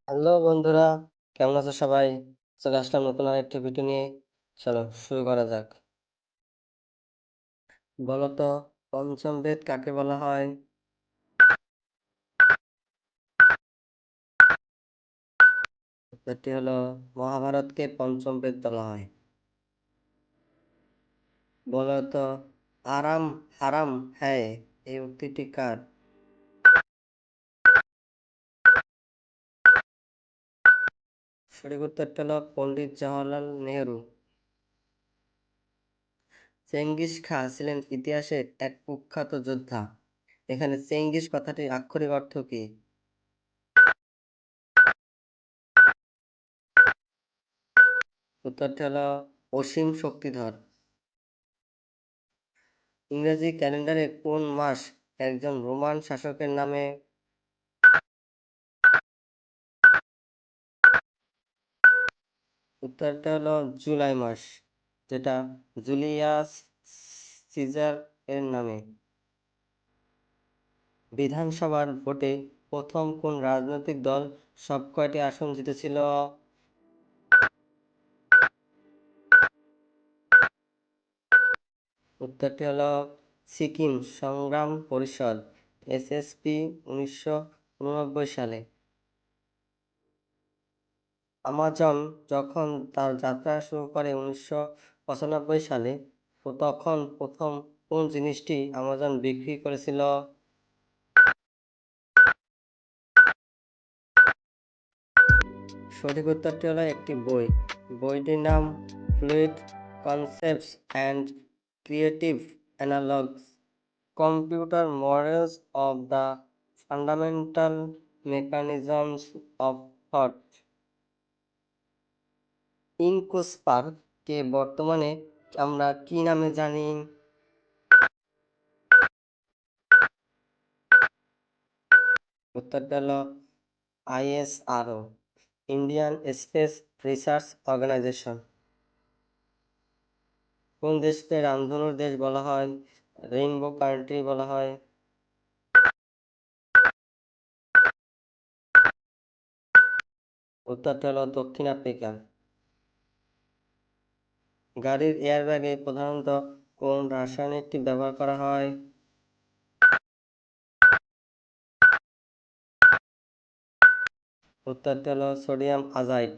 Hello বন্ধুরা, কেমন আছো সবাই? চলে আসলাম নতুন আরেকটা ভিডিও নিয়ে। চলো শুরু করা যাক। বলো তো, পঞ্চম বেদ কাকে বলা হয়? উত্তরটি হলো মহাভারতকে পঞ্চম বেদ বলা হয়। বলো তো, আরাম হারাম হ্যায় এই উক্তিটি কার? সঠিক উত্তরটি হলো পণ্ডিত জওহরলাল নেহেরু। চেঙ্গিস খাঁ ছিলেন ইতিহাসের এক কুখ্যাত যোদ্ধা। এখানে চেঙ্গিস কথাটির আক্ষরিক অর্থ কি? উত্তরটি হলো অসীম শক্তিধর। ইংরেজি ক্যালেন্ডারে কোন মাস একজন রোমান শাসকের নামে? উত্তরটা হলো জুলাই মাস, যেটা জুলিয়াস সিজার এর নামে। বিধানসভার ভোটে প্রথম কোন রাজনৈতিক দল সব কয়টি আসন জিতেছিল? উত্তরটি হলো সিকিম সংগ্রাম পরিষদ, এসএসপি, 1989 সালে। আমাজন যখন তার যাত্রা শুরু করে 1995 সালে, তো তখন প্রথম কোন জিনিসটি আমাজন বিক্রি করেছিল? সঠিক উত্তরটি হলো একটি বই। বইটির নাম fluid concepts and creative analogs, computer models of the fundamental mechanisms of thought. INCOSPAR কে বর্তমানে আমরা কি নামে জানি? উত্তরটা হলো ISRO, Indian Space Research Organisation. কোন দেশকে রামধনুর দেশ বলা হয়, রেইনবো কান্ট্রি বলা হয়? উত্তরটা হলো দক্ষিণ আফ্রিকা। গাড়ির এয়ারব্যাগে প্রধানত কোন রাসায়নিকটি ব্যবহার করা হয়? উত্তরটা হলো সোডিয়াম আজাইড।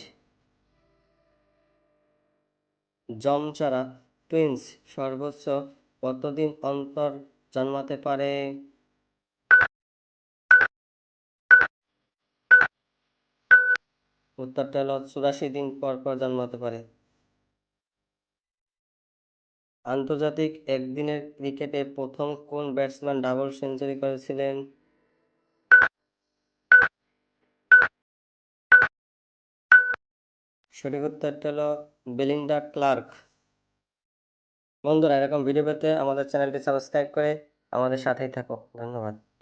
যমচারা টুইন্স সর্বোচ্চ কতদিন অন্তর জন্মাতে পারে? উত্তরটা হলো 84 দিন পর পর জন্মাতে পারে। আন্তর্জাতিক একদিনের ক্রিকেটে প্রথম কোন ব্যাটসম্যান ডাবল সেঞ্চুরি করেছিলেন? সঠিক উত্তরটা হলো বেলিন্ডা ক্লার্ক। বন্ধুরা, এরকম ভিডিও পেতে আমাদের চ্যানেলটি সাবস্ক্রাইব করে আমাদের সাথেই থাকো। ধন্যবাদ।